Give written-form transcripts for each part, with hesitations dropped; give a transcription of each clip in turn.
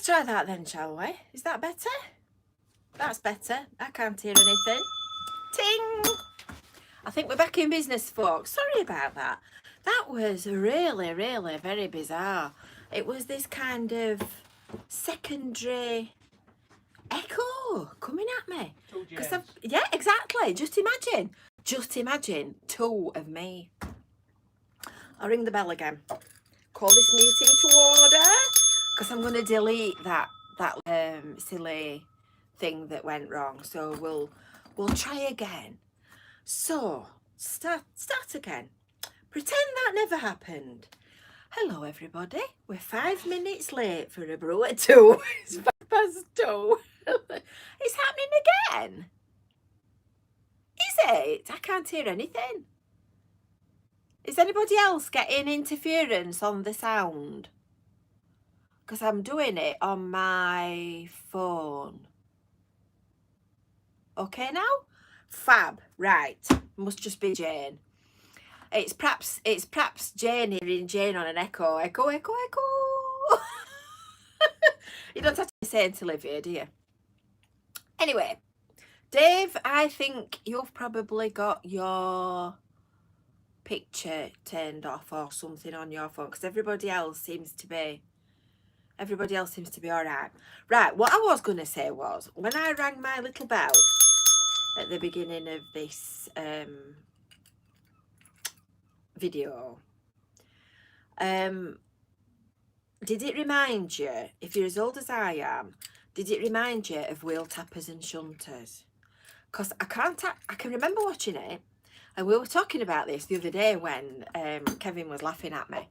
Let's try that then, shall we? Is that better? That's better. I can't hear anything. Ting! I think we're back in business, folks. Sorry about that. That was really, really very bizarre. It was this kind of secondary echo coming at me. Yeah, exactly. Just imagine two of me. I'll ring the bell again. Call this meeting to order, because I'm going to delete that silly thing that went wrong. So we'll try again. So start again. Pretend that never happened. Hello everybody. We're 5 minutes late for a brew at 2. It's 2:05. It's happening again. Is it? I can't hear anything. Is anybody else getting interference on the sound? Because I'm doing it on my phone. Okay now? Fab. Right. Must just be Jane. It's perhaps Jane hearing Jane on an echo. Echo, echo, echo. You don't have to say it to Olivia, do you? Anyway, Dave, I think you've probably got your picture turned off or something on your phone, because everybody else seems to be all right. Right, what I was going to say was, when I rang my little bell at the beginning of this video, did it remind you, if you're as old as I am, did it remind you of wheel tappers and shunters? Because I can remember watching it, and we were talking about this the other day when Kevin was laughing at me.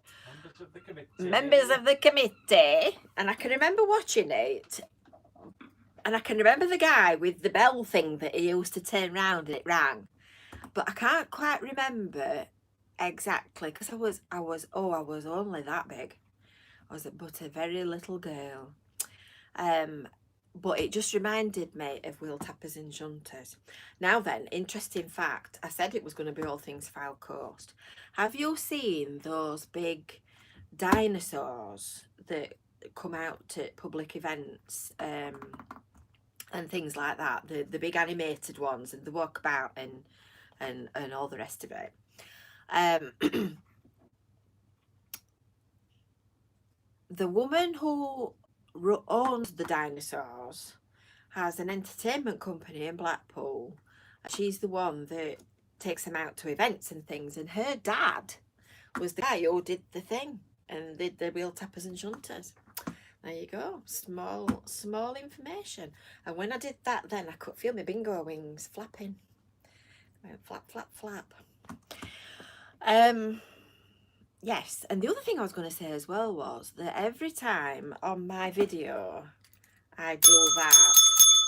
Members of the committee. And I can remember watching it, and I can remember the guy with the bell thing that he used to turn round and it rang. But I can't quite remember exactly, because I was only that big. I was but a very little girl. But it just reminded me of wheel tappers and shunters. Now then, interesting fact, I said it was going to be all things Fylde Coast. Have you seen those big dinosaurs that come out at public events and things like that? The big animated ones, and the walkabout and all the rest of it. The woman who owns the dinosaurs has an entertainment company in Blackpool. She's the one that takes them out to events and things, and her dad was the guy who did the thing and did the wheel tappers and shunters. There you go, small information. And when I did that, then I could feel my bingo wings flapping. Flap, flap, flap. Yes, and the other thing I was going to say as well was that every time on my video I do that,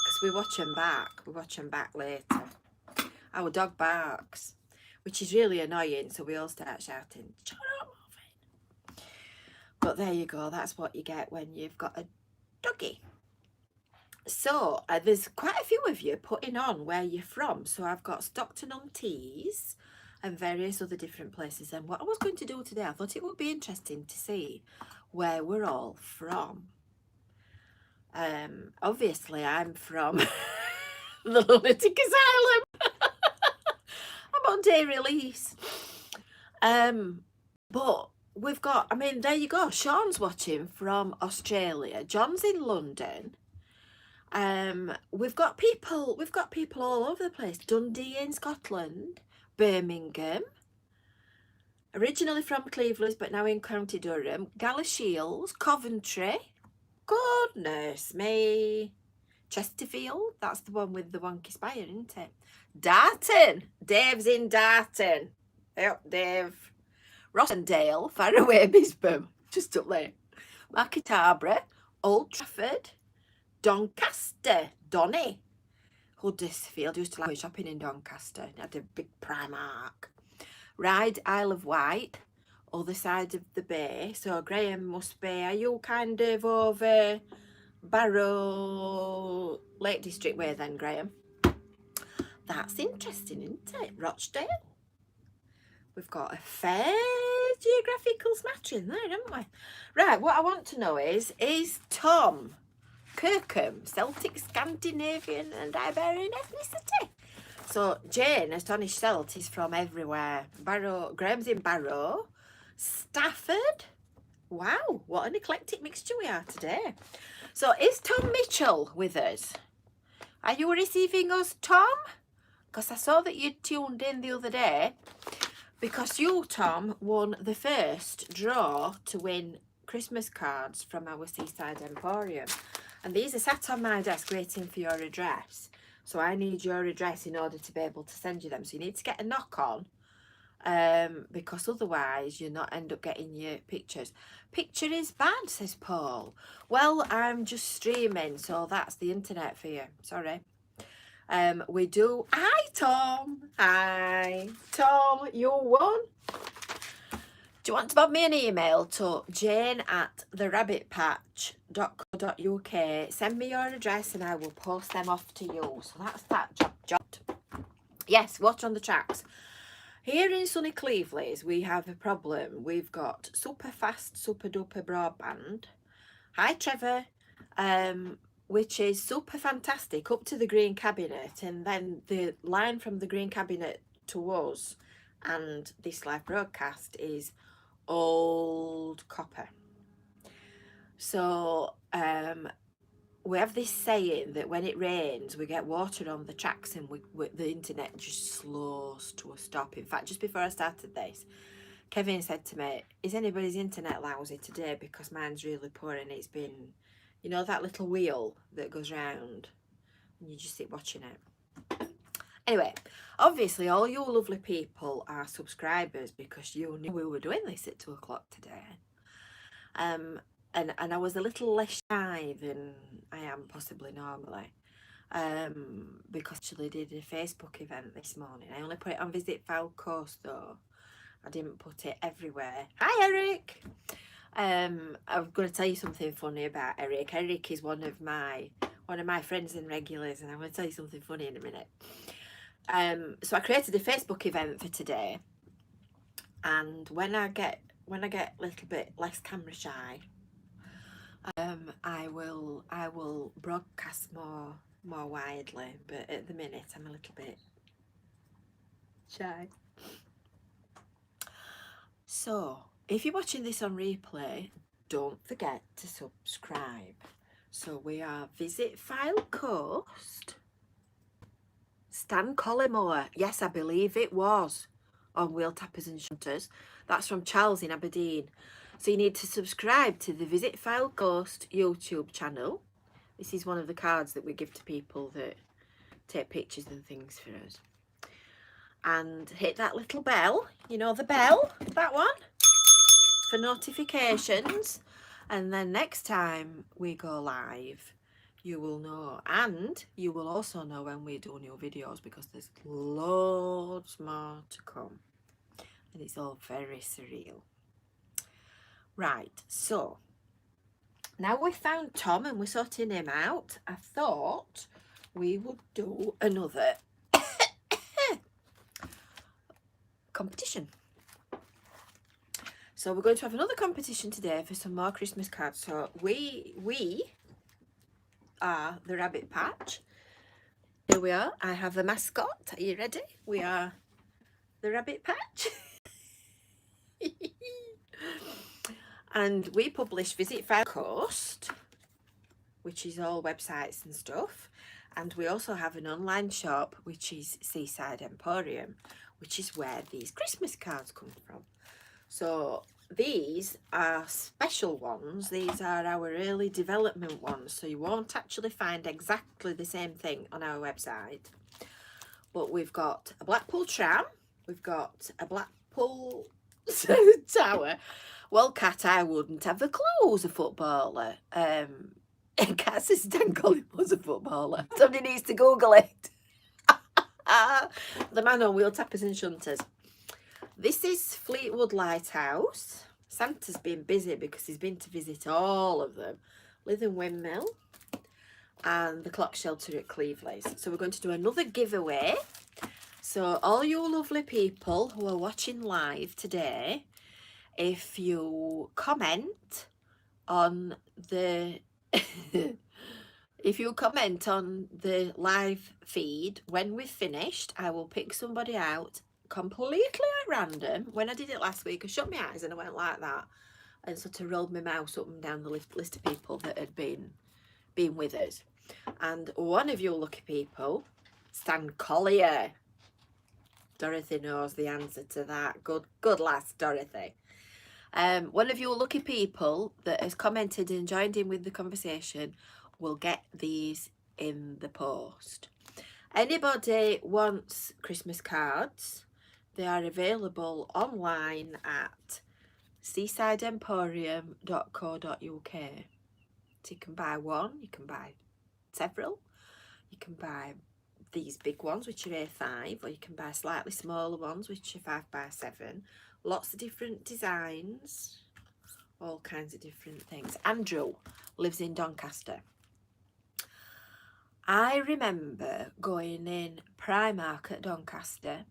because we watch them back later, our dog barks, which is really annoying, so we all start shouting, shut up, Marvin. But there you go, that's what you get when you've got a doggy. So there's quite a few of you putting on where you're from. So I've got Stockton-on-Tees and various other different places. And what I was going to do today, I thought it would be interesting to see where we're all from. Obviously, I'm from the lunatic asylum. I'm on day release. But we've got, I mean, there you go. Sean's watching from Australia. John's in London. We've got people all over the place. Dundee in Scotland, Birmingham, originally from Cleveland but now in County Durham, Galashiels, Coventry, goodness me, Chesterfield, that's the one with the wonky spire, isn't it? Darton, Dave's in Darton. Yep, Dave. Rossendale, far away, Bisbam, just up there. Market Old Trafford, Doncaster, Donny, Huddersfield, used to like shopping in Doncaster, had a big Primark. Ryde, Isle of Wight, other side of the bay. So Graham must be, are you kind of over Barrow, Lake District way then, Graham? That's interesting, isn't it? Rochdale. We've got a fair geographical smattering there, haven't we? Right, what I want to know is Tom Kirkham Celtic, Scandinavian and Iberian ethnicity? So Jane, astonished Celt, is from everywhere. Barrow, Graham's in Barrow, Stafford. Wow, what an eclectic mixture we are today. So is Tom Mitchell with us? Are you receiving us, Tom? Because I saw that you tuned in the other day, because you, Tom, won the first draw to win Christmas cards from our Seaside Emporium. And these are sat on my desk waiting for your address. So I need your address in order to be able to send you them. So you need to get a knock on, because otherwise you'll not end up getting your pictures. Picture is bad, says Paul. Well, I'm just streaming, so that's the internet for you. Sorry. We do. Hi, Tom. Hi, Tom. You won. Do you want to bob me an email to jane@therabbitpatch.co.uk? Send me your address and I will post them off to you. So that's that job. Yes, water on the tracks. Here in sunny Cleveland, we have a problem. We've got super fast, super duper broadband. Hi, Trevor. Which is super fantastic up to the green cabinet, and then the line from the green cabinet to us and this live broadcast is old copper. So we have this saying that when it rains we get water on the tracks and the internet just slows to a stop. In fact, just before I started this, Kevin said to me, is anybody's internet lousy today? Because mine's really poor, and it's been, you know, that little wheel that goes round and you just sit watching it. Anyway, obviously all you lovely people are subscribers because you knew we were doing this at 2 o'clock today. And I was a little less shy than I am possibly normally, because I actually did a Facebook event this morning. I only put it on Visit Fylde Coast though. I didn't put it everywhere. Hi, Eric. I'm going to tell you something funny about Eric. Eric is one of my friends and regulars, and I'm going to tell you something funny in a minute. So I created a Facebook event for today, and when I get a little bit less camera shy, I will broadcast more widely. But at the minute, I'm a little bit shy. So if you're watching this on replay, don't forget to subscribe. So we are Visit Fylde Coast, Stan Collymore. Yes, I believe it was on Wheel Tappers and Shunters. That's from Charles in Aberdeen. So you need to subscribe to the Visit Fylde Coast YouTube channel. This is one of the cards that we give to people that take pictures and things for us. And hit that little bell, you know, the bell, that one, for notifications. And then next time we go live, you will know. And you will also know when we do new videos, because there's loads more to come. And it's all very surreal. Right, so now we've found Tom and we're sorting him out, I thought we would do another competition. So we're going to have another competition today for some more Christmas cards. So we are the Rabbit Patch. Here we are. I have a mascot. Are you ready? We are the Rabbit Patch. And we publish Visit Fylde Coast, which is all websites and stuff. And we also have an online shop, which is Seaside Emporium, which is where these Christmas cards come from. So these are special ones. These are our early development ones. So you won't actually find exactly the same thing on our website. But we've got a Blackpool tram. We've got a Blackpool tower. Well, Kat, I wouldn't have a clue who's a footballer. Kat says Dan Collymore a footballer. Somebody needs to Google it. The man on Wheel Tappers and Shunters. This is Fleetwood Lighthouse. Santa's been busy because he's been to visit all of them. Lytham Windmill and the Clock Shelter at Cleveland. So we're going to do another giveaway. So all you lovely people who are watching live today, if you comment on the if you comment on the live feed when we've finished, I will pick somebody out completely at random. When I did it last week, I shut my eyes and I went like that and sort of rolled my mouse up and down the list of people that had been with us. And one of you lucky people, Stan Collier. Dorothy knows the answer to that. Good lass, Dorothy. One of you lucky people that has commented and joined in with the conversation will get these in the post. Anybody wants Christmas cards, they are available online at seasideemporium.co.uk. So you can buy one, you can buy several, you can buy these big ones which are A5, or you can buy slightly smaller ones which are 5x7. Lots of different designs, all kinds of different things. Andrew lives in Doncaster. I remember going in Primark at Doncaster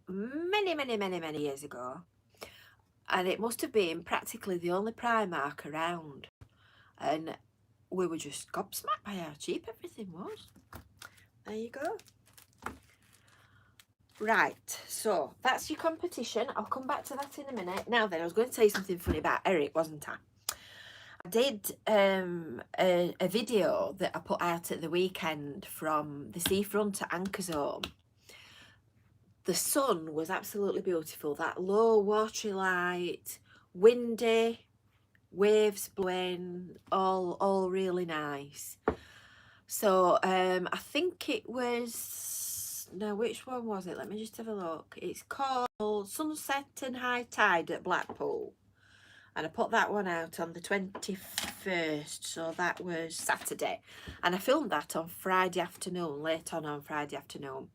many years ago, and it must have been practically the only Primark around, and we were just gobsmacked by how cheap everything was. There you go. Right, so that's your competition. I'll come back to that in a minute. Now then, I was going to tell you something funny about Eric, wasn't I? I did a video that I put out at the weekend from the seafront at Anchor's Home. The sun was absolutely beautiful. That low watery light, windy, waves blowing, all really nice. So I think it was, no, which one was it? Let me just have a look. It's called Sunset and High Tide at Blackpool. And I put that one out on the 21st, so that was Saturday. And I filmed that on Friday afternoon, late on Friday afternoon.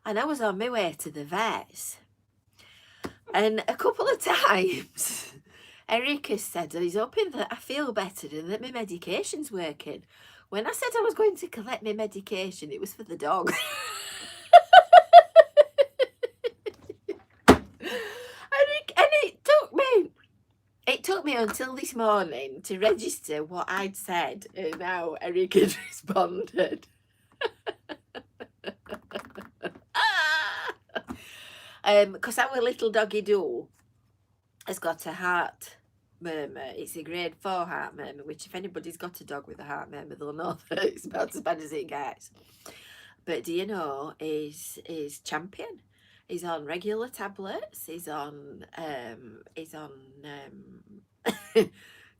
And I was on my way to the vets. And a couple of times, Eric has said that he's hoping that I feel better and that my medication's working. When I said I was going to collect my medication, it was for the dog. And it took me until this morning to register what I'd said and how Eric had responded. Because our little doggy Doo has got a heart murmur. It's a grade 4 heart murmur, which if anybody's got a dog with a heart murmur, they'll know that it's about as bad as it gets. But do you know, he's champion. He's on regular tablets. He's on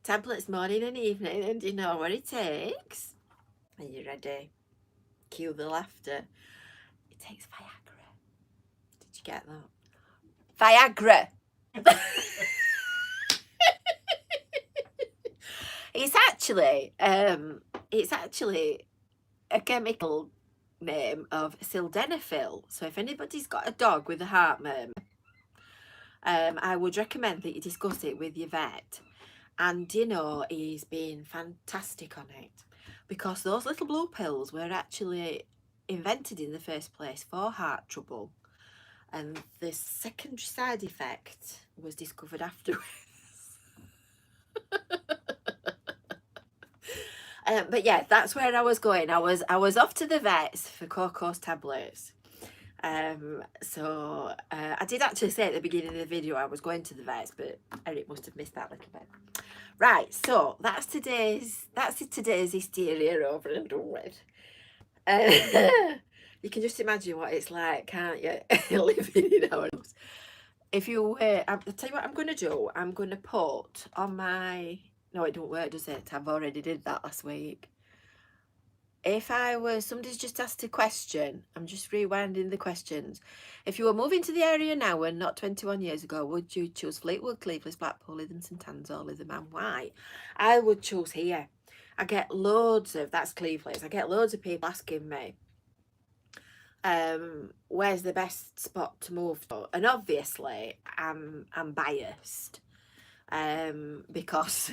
tablets morning and evening. And do you know what it takes? Are you ready? Cue the laughter. It takes Viagra. Did you get that? Viagra. It's actually a chemical name of sildenafil. So if anybody's got a dog with a heart murmur, I would recommend that you discuss it with your vet. And you know, he's been fantastic on it, because those little blue pills were actually invented in the first place for heart trouble, and the secondary side effect was discovered afterwards. But yeah, that's where I was going. I was off to the vets for Coco's tablets. So I did actually say at the beginning of the video I was going to the vets, but Eric must have missed that little bit. Right, so that's today's hysteria over and done with. You can just imagine what it's like, can't you? Living in our house. If you I'll tell you what I'm going to do. I'm going to put on my... No, it don't work, does it? I've already did that last week. If somebody's just asked a question, I'm just rewinding the questions. If you were moving to the area now and not 21 years ago, would you choose Fleetwood, Cleveland, Blackpool, Lytham St Anne's or Lytham and why? I would choose here. I get loads of, that's Cleveland, I get loads of people asking me, where's the best spot to move to? And obviously, I'm biased, because...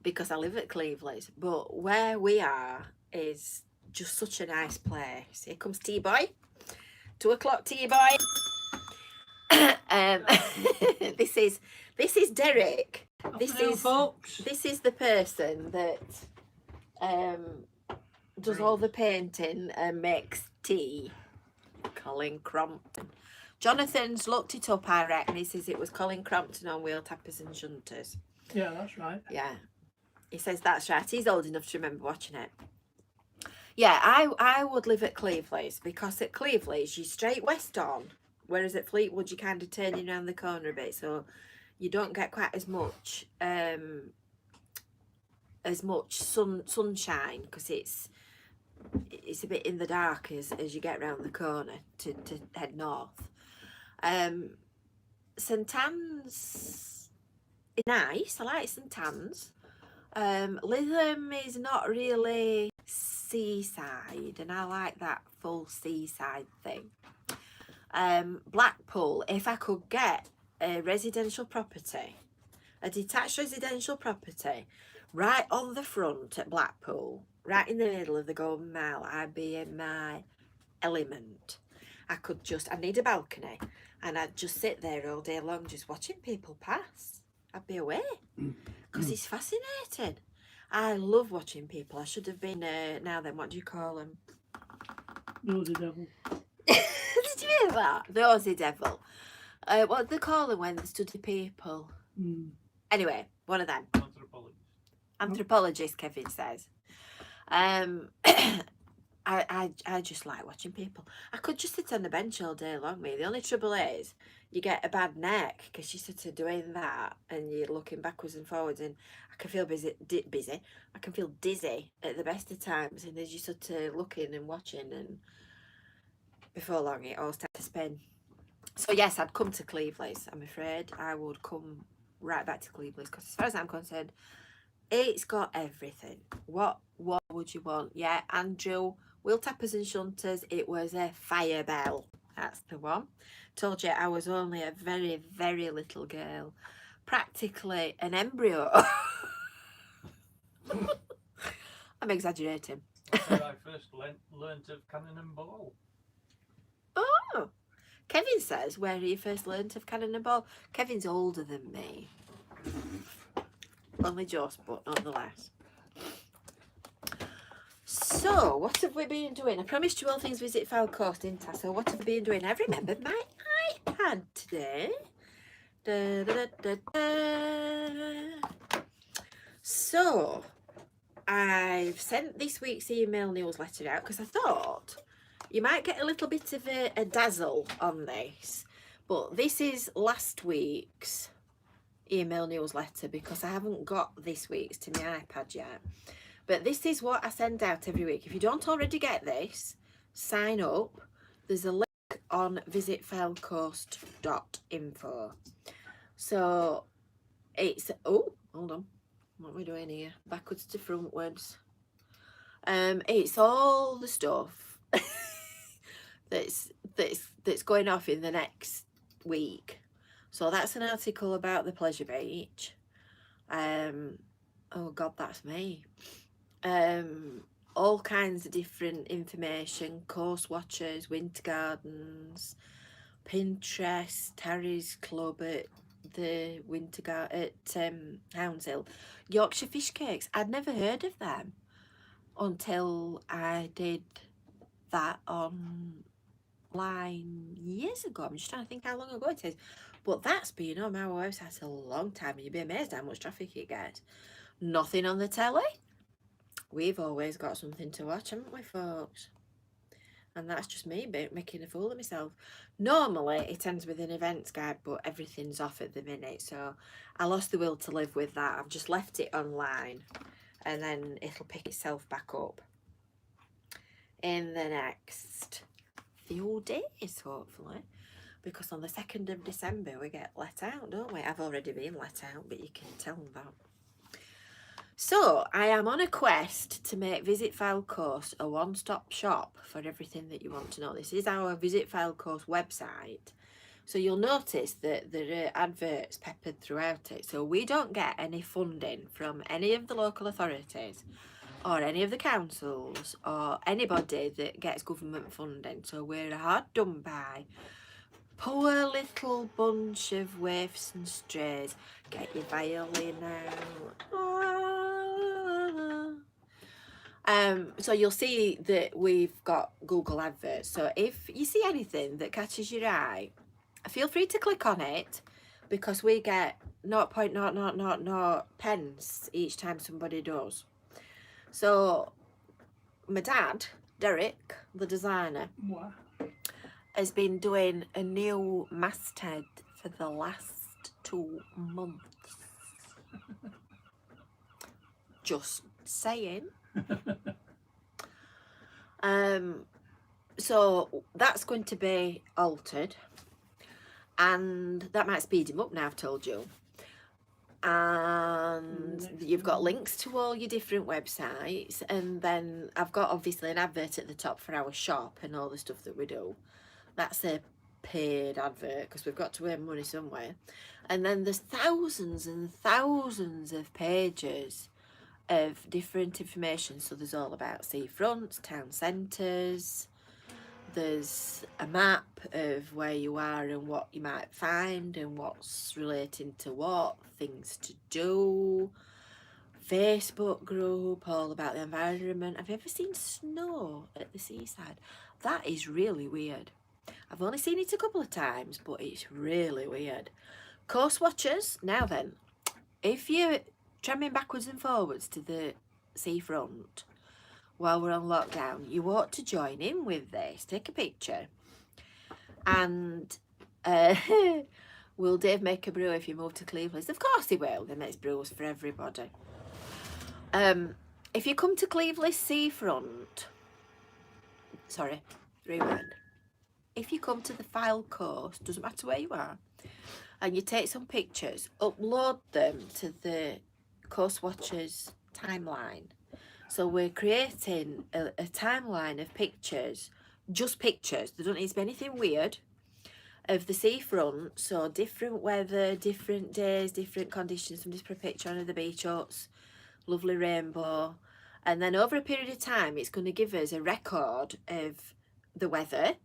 because I live at Cleveland, but where we are is just such a nice place. Here comes T-Boy. 2 o'clock, T-Boy. This is Derek. Folks. This is the person that does all the painting and makes tea. Colin Crompton. Jonathan's looked it up, I reckon. He says it was Colin Crompton on Wheel Tappers and Shunters. Yeah, that's right. Yeah. He says that's right. He's old enough to remember watching it. Yeah, I would live at Cleveley's, because at Cleveley's you're straight west on, whereas at Fleetwood you kind of turning around the corner a bit, so you don't get quite as much sunshine, because it's a bit in the dark as you get round the corner to head north. St Anne's is nice. I like St Anne's. Lytham is not really seaside, and I like that full seaside thing. Blackpool, if I could get a residential property, a detached residential property right on the front at Blackpool, right in the middle of the Golden Mile, I'd be in my element. I need a balcony, and I'd just sit there all day long just watching people pass. I'd be away, because it's fascinating. I love watching people. I should have been, now then, what do you call them? Nosy devil. Did you hear that? Nosy devil. What do they call them when they study people? Anyway, one of them. Anthropologist, Kevin says. I just like watching people. I could just sit on the bench all day long, me. The only trouble is you get a bad neck, because you're sort of doing that and you're looking backwards and forwards, and I can feel busy. I can feel dizzy at the best of times, and as you're sort of looking and watching, and before long it all starts to spin. So yes, I'd come to Cleveley's. I'm afraid I would come right back to Cleveley's, because as far as I'm concerned, it's got everything. What would you want? Yeah, Andrew, Wheel Tappers and Shunters, it was a fire bell. That's the one. Told you I was only a very, very little girl. Practically an embryo. I'm exaggerating. Where I first learnt of cannon and ball. Oh, Kevin says, where you first learnt of cannon and ball? Kevin's older than me. Only just, but nonetheless. So, what have we been doing? I promised you all things Visit Fylde Coast, didn't I? So, what have we been doing? I've remembered my iPad today. Da, da, da, da. So, I've sent this week's email newsletter out, because I thought you might get a little bit of a dazzle on this. But this is last week's email newsletter, because I haven't got this week's to my iPad yet. But this is what I send out every week. If you don't already get this, sign up. There's a link on visitfyldecoast.info. So it's, oh, hold on. What are we doing here? Backwards to frontwards. It's all the stuff that's going off in the next week. So that's an article about the Pleasure Beach. Oh God, that's me. All kinds of different information, coast watchers, winter gardens, Pinterest, Harry's Club at the winter garden at Hounshill, Yorkshire fish cakes. I'd never heard of them until I did that online years ago. I'm just trying to think how long ago it is. But that's been on my website a long time, and you'd be amazed how much traffic it gets. Nothing on the telly. We've always got something to watch, haven't we, folks? And that's just me making a fool of myself. Normally, it ends with an events guide, but everything's off at the minute, so I lost the will to live with that. I've just left it online, and then it'll pick itself back up in the next few days, hopefully. Because on the 2nd of December, we get let out, don't we? I've already been let out, but you can tell them that. So, I am on a quest to make Visit Fylde Coast a one-stop shop for everything that you want to know. This is our Visit Fylde Coast website. So, you'll notice that there are adverts peppered throughout it. So, we don't get any funding from any of the local authorities or any of the councils or anybody that gets government funding. So, we're hard done by. Poor little bunch of waifs and strays. Get your violin out. So you'll see that we've got Google adverts. So if you see anything that catches your eye, feel free to click on it, because we get 0.0000 pence each time somebody does. So my dad, Derek, the designer, What? has been doing a new masthead for the last 2 months. Just saying. So that's going to be altered, and that might speed him up now, I've told you. And you've got links to all your different websites, and then I've got obviously an advert at the top for our shop and all the stuff that we do. That's a paid advert because we've got to earn money somewhere. And then there's thousands and thousands of pages of different information. So there's all about seafronts, town centres, there's a map of where you are and what you might find and what's relating to what, things to do, Facebook group all about the environment. Have you ever seen snow at the seaside? That is really weird. I've only seen it a couple of times, but it's really weird. Coast watchers, now then, if you're tramming backwards and forwards to the seafront while we're on lockdown, you ought to join in with this. Take a picture, and will Dave make a brew if you move to Cleveland? Of course he will. He makes brews for everybody. If you come to Cleveland seafront, sorry, rewind. If you come to the Fylde Coast, doesn't matter where you are, and you take some pictures, upload them to the Coast Watchers timeline. So we're creating a timeline of pictures, just pictures. There don't need to be anything weird, of the seafront. So different weather, different days, different conditions. Somebody's put a picture on of the beach huts, lovely rainbow. And then over a period of time, it's going to give us a record of the weather,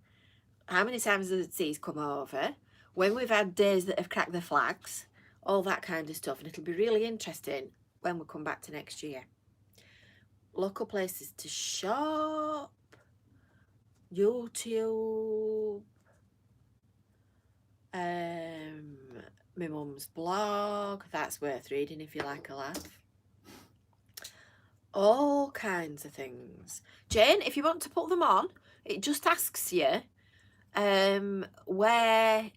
how many times the sea's come over, when we've had days that have cracked the flags, all that kind of stuff. And it'll be really interesting when we come back to next year. Local places to shop, YouTube, my mum's blog, that's worth reading if you like a laugh. All kinds of things. Jane, if you want to put them on, it just asks you where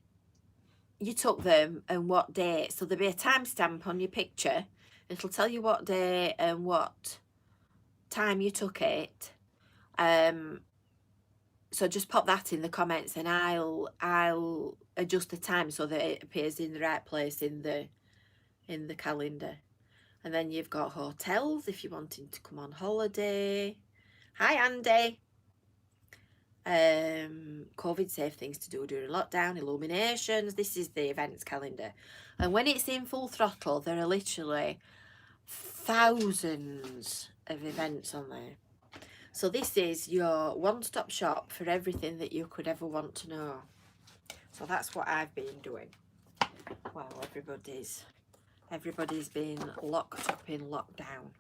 you took them and what date. So there'll be a timestamp on your picture. It'll tell you what day and what time you took it. So just pop that in the comments, and I'll adjust the time so that it appears in the right place in the calendar. And then you've got hotels if you're wanting to come on holiday. Hi Andy. COVID safe things to do during lockdown, illuminations. This is the events calendar, and when it's in full throttle, there are literally thousands of events on there. So this is your one-stop shop for everything that you could ever want to know. So that's what I've been doing. Well, everybody's been locked up in lockdown.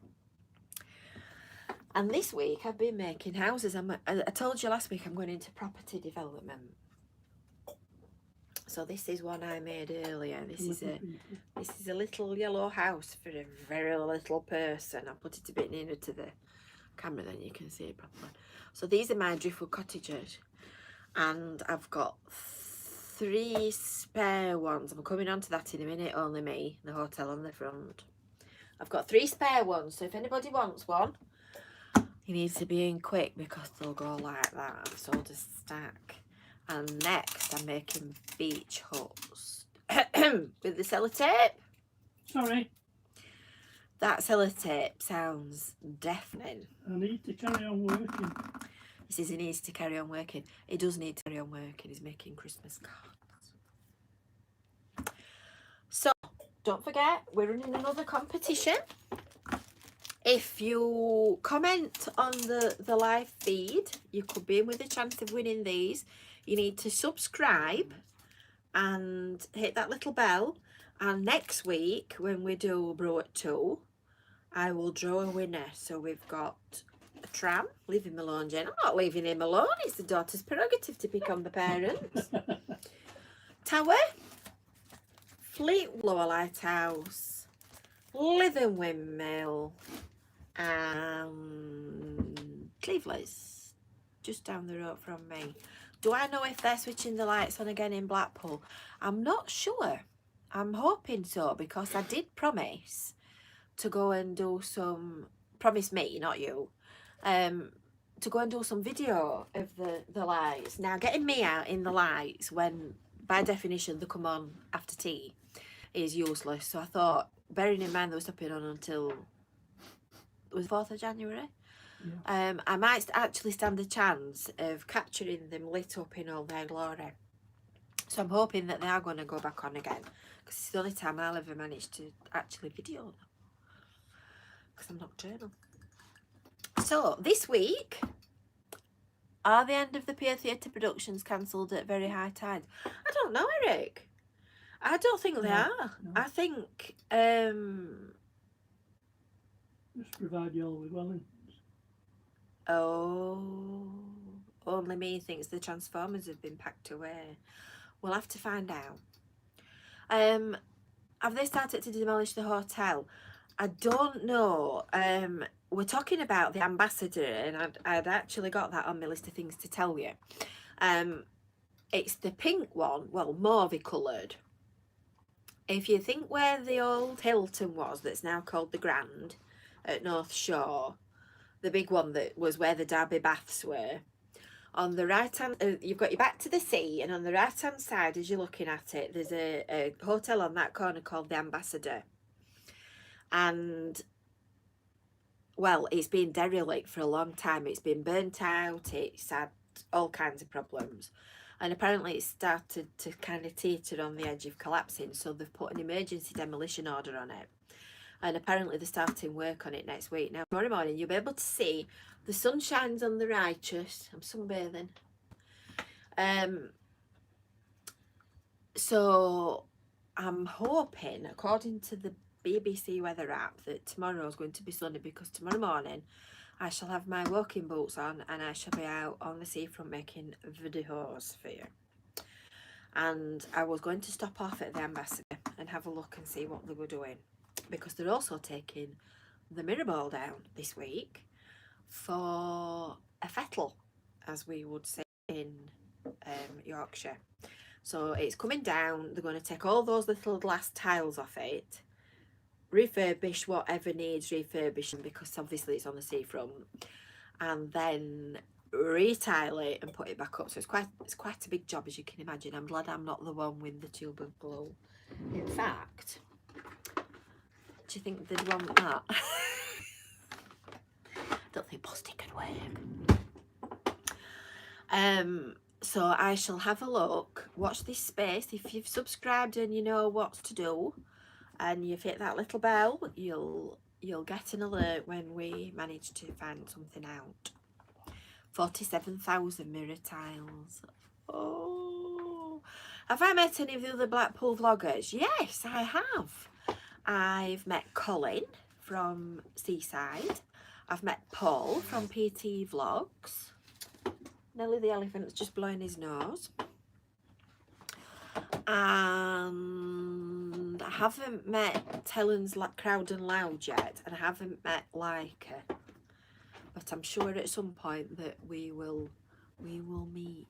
And this week I've been making houses. I told you last week I'm going into property development. So this is one I made earlier. This is a little yellow house for a very little person. I'll put it a bit nearer to the camera, then you can see it properly. So these are my driftwood cottages, and I've got 3 spare ones. I'm coming on to that in a minute. Only me, the hotel on the front. I've got 3 spare ones, so if anybody wants one, you need to be in quick because they'll go like that. I've sold a stack. And next I'm making beach huts with the sellotape. Sorry. That sellotape sounds deafening. I need to carry on working. He says he needs to carry on working. He does need to carry on working. He's making Christmas cards. So, don't forget, we're running another competition. If you comment on the live feed, you could be in with a chance of winning these. You need to subscribe and hit that little bell. And next week, when we do Brew at 2, I will draw a winner. So we've got a tram. Leave him alone, Jen. I'm not leaving him alone. It's the daughter's prerogative to pick on the parents. Tower, Fleet Lower Lighthouse, Lytham Windmill, and Cleveland's just down the road from me. Do I know if they're switching the lights on again in Blackpool? I'm not sure. I'm hoping so, because I did promise to go and do some, promise me, not you, to go and do some video of the lights. Now, getting me out in the lights when, by definition, they come on after tea is useless. So I thought, bearing in mind they were stopping on until, it was 4th of January, Yeah. I might actually stand a chance of capturing them lit up in all their glory. So I'm hoping that they are going to go back on again, because it's the only time I'll ever manage to actually video them, because I'm nocturnal. So this week, are the end of the Pier Theatre productions cancelled at very high tide? I don't know, Eric. I don't think they No, are. no. I think Just provide you all with Wellingtons. oh, only me thinks the Transformers have been packed away. We'll have to find out. Have they started to demolish the hotel? I don't know. We're talking about the Ambassador, and I'd actually got that on my list of things to tell you. It's the pink one, well, mauve coloured. If you think where the old Hilton was, that's now called the Grand at North Shore, the big one that was where the Derby Baths were, on the right hand, you've got your back to the sea, and on the right hand side as you're looking at it, there's a hotel on that corner called the Ambassador. And well, it's been derelict for a long time. It's been burnt out, it's had all kinds of problems, and apparently it's started to kind of teeter on the edge of collapsing, so they've put an emergency demolition order on it, and apparently they're starting work on it next week. Now tomorrow morning you'll be able to see the sun shines on the righteous. I'm sunbathing. So I'm hoping, according to the BBC weather app, that tomorrow is going to be sunny, because tomorrow morning I shall have my walking boots on and I shall be out on the seafront making videos for you. And I was going to stop off at the Ambassador and have a look and see what they were doing, because they're also taking the mirror ball down this week for a fettle, as we would say in Yorkshire. So it's coming down. They're going to take all those little glass tiles off it, refurbish whatever needs refurbishing, because obviously it's on the seafront, and then retile it and put it back up. So it's quite a big job, as you can imagine. I'm glad I'm not the one with the tube of glue. In fact, do you think they'd want that? I don't think plastic could work. So I shall have a look, watch this space. If you've subscribed and you know what to do, and you've hit that little bell, you'll get an alert when we manage to find something out. 47,000 mirror tiles. Oh, have I met any of the other Blackpool vloggers? Yes, I have. I've met Colin from Seaside. I've met Paul from PT Vlogs. Nelly the elephant's just blowing his nose. And I haven't met Helen's Crowd and Loud yet, and I haven't met Leica. But I'm sure at some point that we will meet.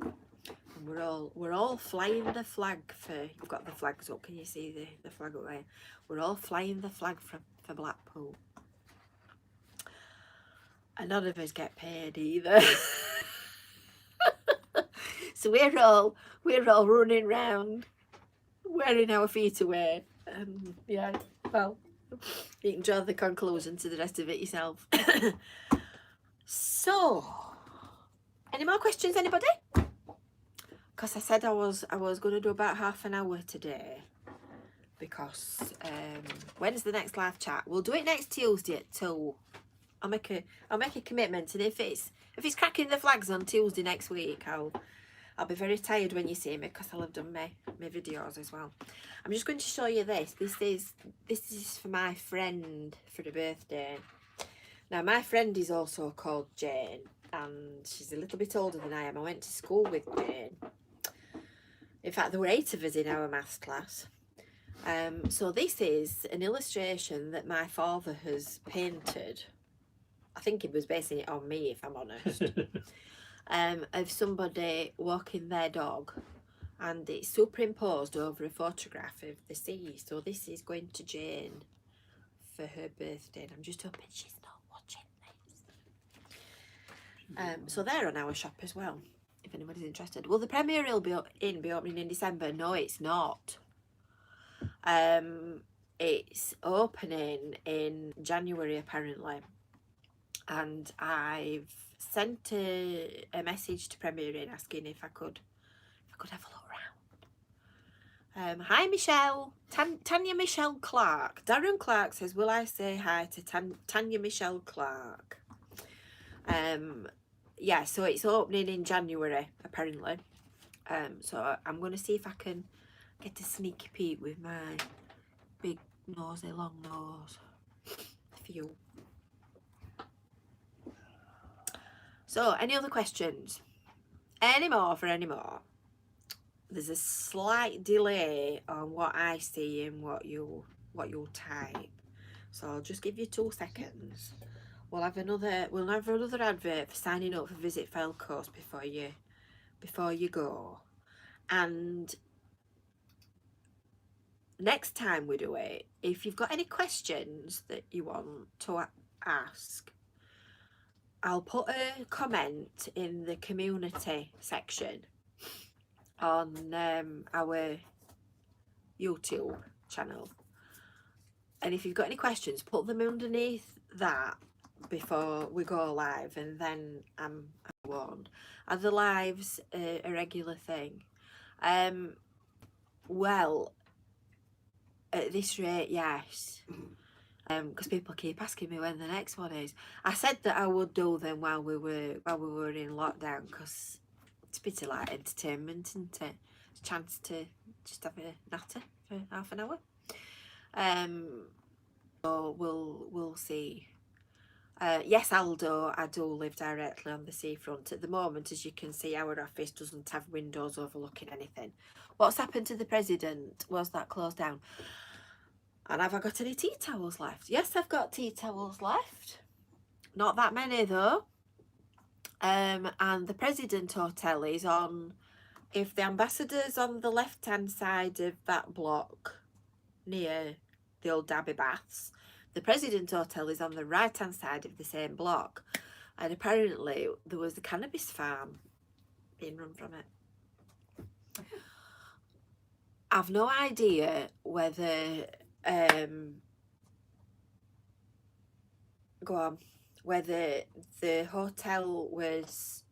And we're all flying the flag for. You've got the flags up. Can you see the flag up there? We're all flying the flag for Blackpool. And none of us get paid either. So we're all running around wearing our feet away. Yeah, well, you can draw the conclusion to the rest of it yourself. So, any more questions, anybody? Because I said I was going to do about half an hour today. Because when's the next live chat? We'll do it next Tuesday at 2. I'll make a commitment, and if it's cracking the flags on Tuesday next week, I'll I'll be very tired when you see me because I'll have done my videos as well. I'm just going to show you this. This is for my friend for her birthday. Now my friend is also called Jane, and she's a little bit older than I am. I went to school with Jane. In fact, there were 8 of us in our maths class. So this is an illustration that my father has painted. I think he was basing it on me, if I'm honest. Of somebody walking their dog, and it's superimposed over a photograph of the sea. So this is going to Jane for her birthday, and I'm just hoping she's not watching this. So they're on our shop as well, if anybody's interested. Well, the premiere will be opening in December. No, it's not. It's opening in January apparently, and I've sent a message to Premier Inn asking if I could have a look around. Hi Michelle, Tanya Michelle Clark. Darren Clark says, will I say hi to Tanya Michelle Clark? Yeah, so it's opening in January apparently. So I'm going to see if I can get a sneaky peek with my big nosy long nose for you. So, any other questions? Any more for any more? There's a slight delay on what I see and what you'll type. So I'll just give you 2 seconds. We'll have another advert for signing up for Visit Fylde Coast before you go. And next time we do it, if you've got any questions that you want to ask, I'll put a comment in the community section on our YouTube channel, and if you've got any questions, put them underneath that before we go live, and then I'm warned. Are the lives a regular thing? Well, at this rate, yes. Because people keep asking me when the next one is. I said that I would do them while we were in lockdown, because it's a bit of like entertainment, isn't it? It's a chance to just have a natter for half an hour. So we'll see. Yes, Aldo, I do live directly on the seafront at the moment. As you can see, our office doesn't have windows overlooking anything. What's happened to the president? Was that closed down? And have I got any tea towels left? Yes, I've got tea towels left. Not that many though. And the President Hotel is on, if the Ambassador's on the left hand side of that block near the old Abbey Baths, the President Hotel is on the right hand side of the same block. And apparently there was a cannabis farm being run from it. I've no idea whether whether the hotel was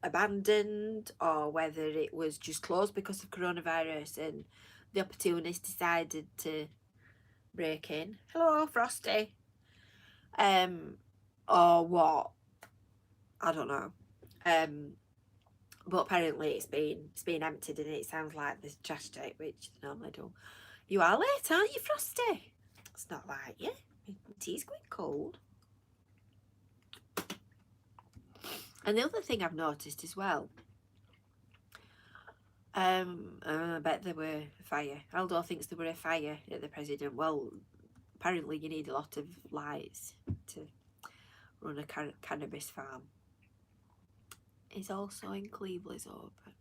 abandoned or whether it was just closed because of coronavirus and the opportunists decided to break in. Hello, Frosty. Or what? I don't know. But apparently it's been emptied, and it sounds like there's trash take, which they normally do. You are late, aren't you, Frosty? It's not like you. My tea's going cold. And the other thing I've noticed as well, I bet there were a fire. Aldo thinks there were a fire at the President. Well, apparently you need a lot of lights to run a cannabis farm. It's also in Cleveland's open.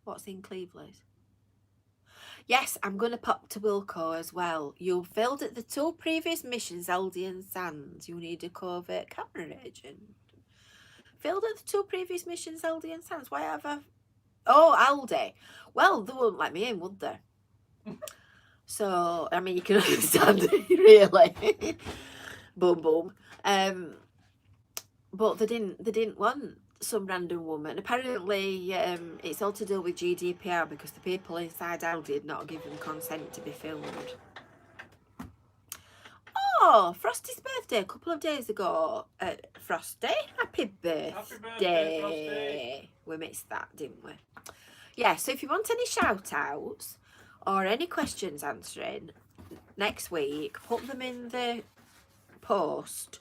What's in Cleveland's? Yes, I'm going to pop to Wilco as well. You failed at the 2 previous missions, Aldi and Sands. You need a covert camera agent. Failed at the 2 previous missions, Aldi and Sands. Why have I... Oh, Aldi. Well, they wouldn't let me in, would they? So, I mean, you can understand it, really. Boom, boom. But they didn't want some random woman. Apparently, it's all to do with GDPR because the people inside Aldi did not give them consent to be filmed. Oh, Frosty's birthday a couple of days ago. Frosty, happy Happy birthday. Happy birthday, Frosty. We missed that, didn't we? Yeah, so if you want any shout outs or any questions answering next week, put them in the post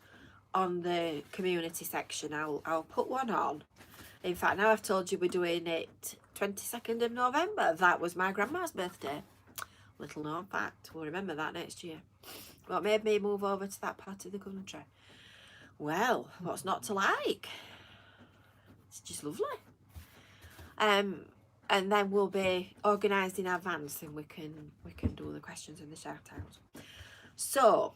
on the community section. I'll put one on. In fact, now I've told you we're doing it 22nd of November. That was my grandma's birthday. Little known fact. We'll remember that next year. What made me move over to that part of the country? Well, what's not to like? It's just lovely. And then we'll be organised in advance, and we can do the questions and the shout outs. So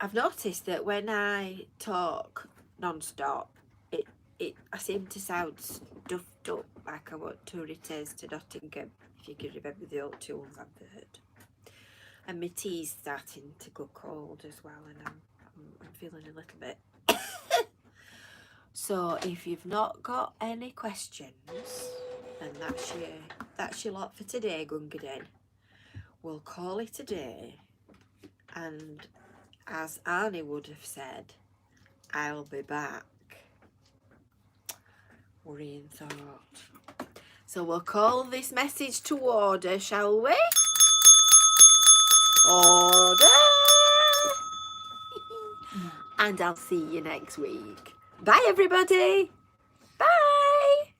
I've noticed that when I talk non-stop, I seem to sound stuffed up, like I want to return to Nottingham, if you can remember the old tunes advert. And my tea's starting to go cold as well, and I'm feeling a little bit. So if you've not got any questions, then that's your lot for today, Gungadin. We'll call it a day, and as Arnie would have said, I'll be back. Worrying thought. So we'll call this message to order, shall we? Order! And I'll see you next week. Bye, everybody. Bye.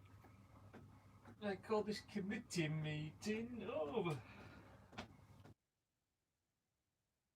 I call this committee meeting over.